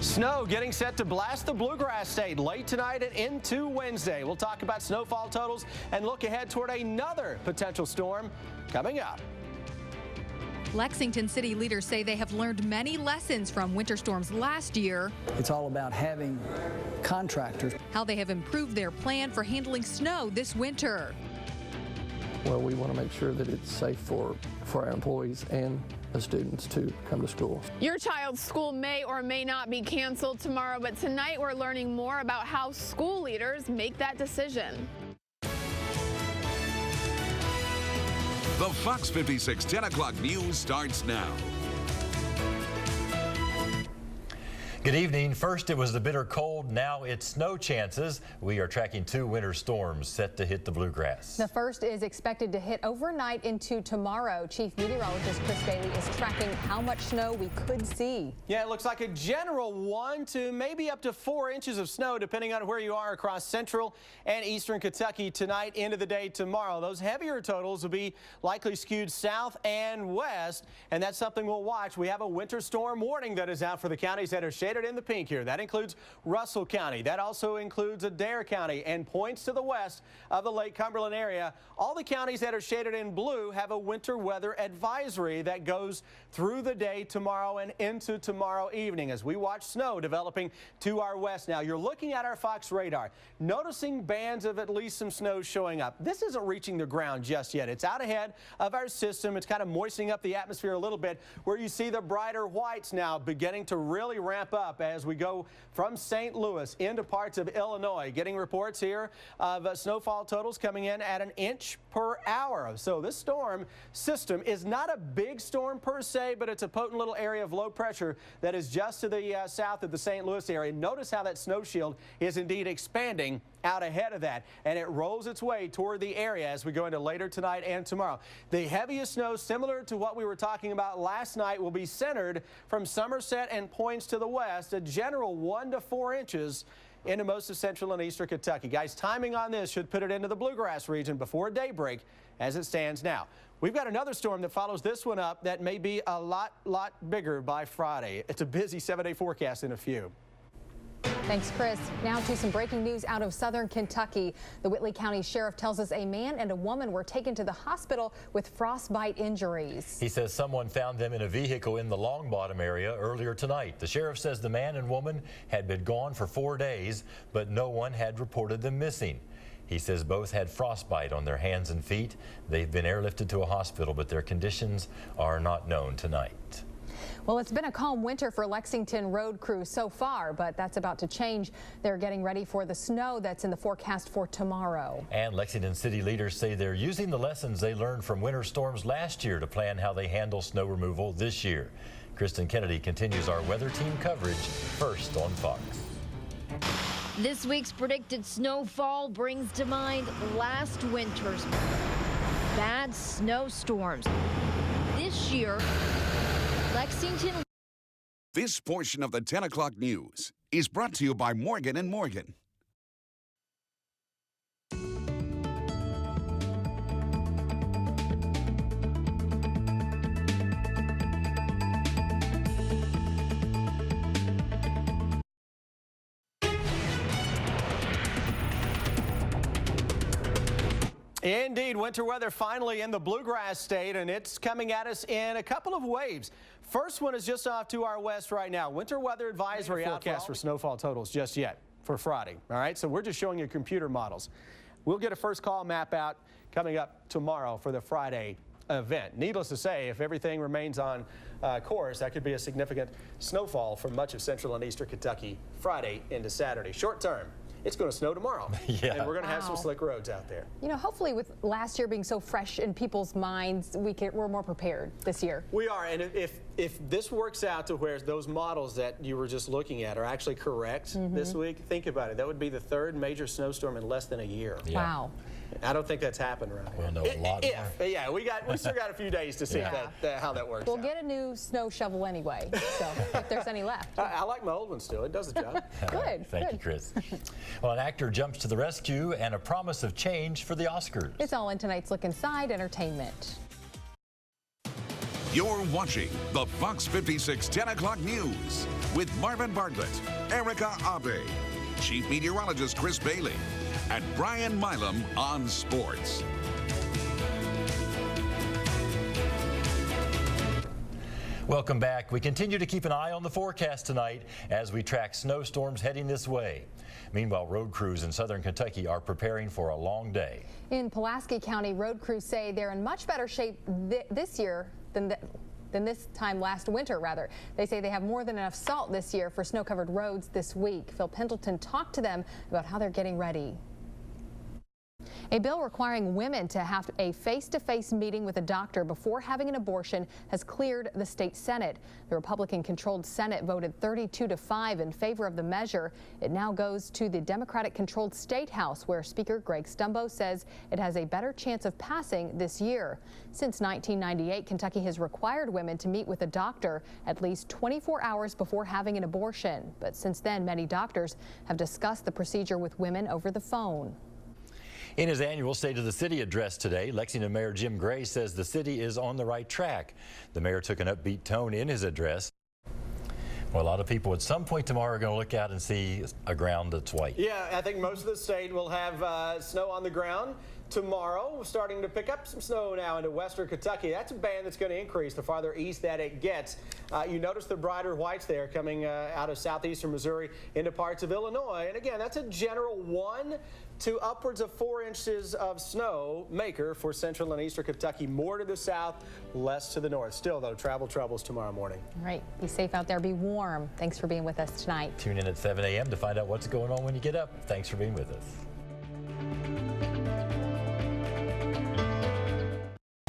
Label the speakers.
Speaker 1: Snow getting set to blast the Bluegrass State late tonight and into Wednesday. We'll talk about snowfall totals and look ahead toward another potential storm coming up.
Speaker 2: Lexington city leaders say they have learned many lessons from winter storms last year.
Speaker 3: It's all about having contractors.
Speaker 2: How they have improved their plan for handling snow this winter.
Speaker 4: Well, we want to make sure that it's safe for our employees and the students to come to school.
Speaker 5: Your child's school may or may not be canceled tomorrow, but tonight we're learning more about how school leaders make that decision.
Speaker 6: The Fox 56 10 o'clock news starts now.
Speaker 7: Good evening. First it was the bitter cold, now it's snow chances. We are tracking 2 winter storms set to hit the Bluegrass.
Speaker 8: The first is expected to hit overnight into tomorrow. Chief Meteorologist Chris Bailey is tracking how much snow we could see.
Speaker 1: Yeah, it looks like a general 1 to maybe up to 4 inches of snow depending on where you are across central and eastern Kentucky tonight into the day tomorrow. Those heavier totals will be likely skewed south and west, and that's something we'll watch. We have a winter storm warning that is out for the counties that are shaded in the pink here. That includes Russell County. That also includes Adair County and points to the west of the Lake Cumberland area. All the counties that are shaded in blue have a winter weather advisory that goes through the day tomorrow and into tomorrow evening as we watch snow developing to our west. Now you're looking at our Fox radar, noticing bands of at least some snow showing up. This isn't reaching the ground just yet. It's out ahead of our system. It's kind of moistening up the atmosphere a little bit where you see the brighter whites now beginning to really ramp up as we go from St. Louis into parts of Illinois. Getting reports here of snowfall totals coming in at 1 inch per hour. So this storm system is not a big storm per se, but it's a potent little area of low pressure that is just to the south of the St. Louis area. Notice how that snow shield is indeed expanding out ahead of that, and it rolls its way toward the area as we go into later tonight and tomorrow. The heaviest snow, similar to what we were talking about last night, will be centered from Somerset and points to the west, a general 1 to 4 inches into most of central and eastern Kentucky. Guys, timing on this should put it into the Bluegrass region before daybreak as it stands now. We've got another storm that follows this one up that may be a lot bigger by Friday. It's a busy 7-day forecast in a few.
Speaker 8: Thanks, Chris. Now to some breaking news out of southern Kentucky. The Whitley County Sheriff tells us a man and a woman were taken to the hospital with frostbite injuries.
Speaker 7: He says someone found them in a vehicle in the Long Bottom area earlier tonight. The sheriff says the man and woman had been gone for 4 days, but no one had reported them missing. He says both had frostbite on their hands and feet. They've been airlifted to a hospital, but their conditions are not known tonight.
Speaker 8: Well, it's been a calm winter for Lexington road crews so far, but that's about to change. They're getting ready for the snow that's in the forecast for tomorrow.
Speaker 7: And Lexington city leaders say they're using the lessons they learned from winter storms last year to plan how they handle snow removal this year. Kristen Kennedy continues our weather team coverage first on Fox.
Speaker 9: This week's predicted snowfall brings to mind last winter's bad snowstorms. This year, Lexington.
Speaker 6: This portion of the 10 o'clock news is brought to you by Morgan & Morgan.
Speaker 1: Indeed, winter weather finally in the Bluegrass State, and it's coming at us in a couple of waves. First one is just off to our west right now. Winter weather advisory forecast for snowfall totals just yet for Friday. All right, so we're just showing you computer models. We'll get a first call map out coming up tomorrow for the Friday event. Needless to say, if everything remains on course, that could be a significant snowfall for much of central and eastern Kentucky Friday into Saturday. Short term, it's going to snow tomorrow.
Speaker 7: Yeah.
Speaker 1: And we're going to have some slick roads out there.
Speaker 8: You know, hopefully with last year being so fresh in people's minds, we're more prepared this year.
Speaker 1: We are, and if this works out to where those models that you were just looking at are actually correct this week, think about it. That would be the 3rd major snowstorm in less than a year.
Speaker 7: Yeah.
Speaker 8: Wow.
Speaker 1: I don't think that's happened around here.
Speaker 7: We'll know a lot more.
Speaker 1: Yeah, we still got a few days to see how that works
Speaker 8: We'll
Speaker 1: out.
Speaker 8: get a new snow shovel anyway, so if there's any left.
Speaker 1: I like my old one still. It does the job.
Speaker 8: Good.
Speaker 7: Thank you, Chris. Well, an actor jumps to the rescue and a promise of change for the Oscars.
Speaker 8: It's all in tonight's Look Inside Entertainment.
Speaker 6: You're watching the Fox 56 10 o'clock news with Marvin Bartlett, Erica Abe, Chief Meteorologist Chris Bailey, and Brian Milam on sports.
Speaker 7: Welcome back. We continue to keep an eye on the forecast tonight as we track snowstorms heading this way. Meanwhile, road crews in southern Kentucky are preparing for a long day. In Pulaski County, road crews say they're in much better shape this year than this time last winter, rather. They say they have more than enough salt this year for snow-covered roads this week. Phil Pendleton talked to them about how they're getting ready. A bill requiring women to have a face-to-face meeting with a doctor before having an abortion has cleared the state Senate. The Republican-controlled Senate voted 32-5 in favor of the measure. It now goes to the Democratic-controlled State House, where Speaker Greg Stumbo says it has a better chance of passing this year. Since 1998, Kentucky has required women to meet with a doctor at least 24 hours before having an abortion. But since then, many doctors have discussed the procedure with women over the phone. In his annual State of the City address today, Lexington Mayor Jim Gray says the city is on the right track. The mayor took an upbeat tone in his address. Well, a lot of people at some point tomorrow are going to look out and see a ground that's white. Yeah, I think most of the state will have snow on the ground tomorrow. We're starting to pick up some snow now into western Kentucky. That's a band that's going to increase the farther east that it gets. You notice the brighter whites there coming out of southeastern Missouri into parts of Illinois. And again, that's a general 1 to upwards of 4 inches of snow maker for central and eastern Kentucky. More to the south, less to the north. Still, though, travel troubles tomorrow morning. All right. Be safe out there. Be warm. Thanks for being with us tonight. Tune in at 7 a.m. to find out what's going on when you get up. Thanks for being with us.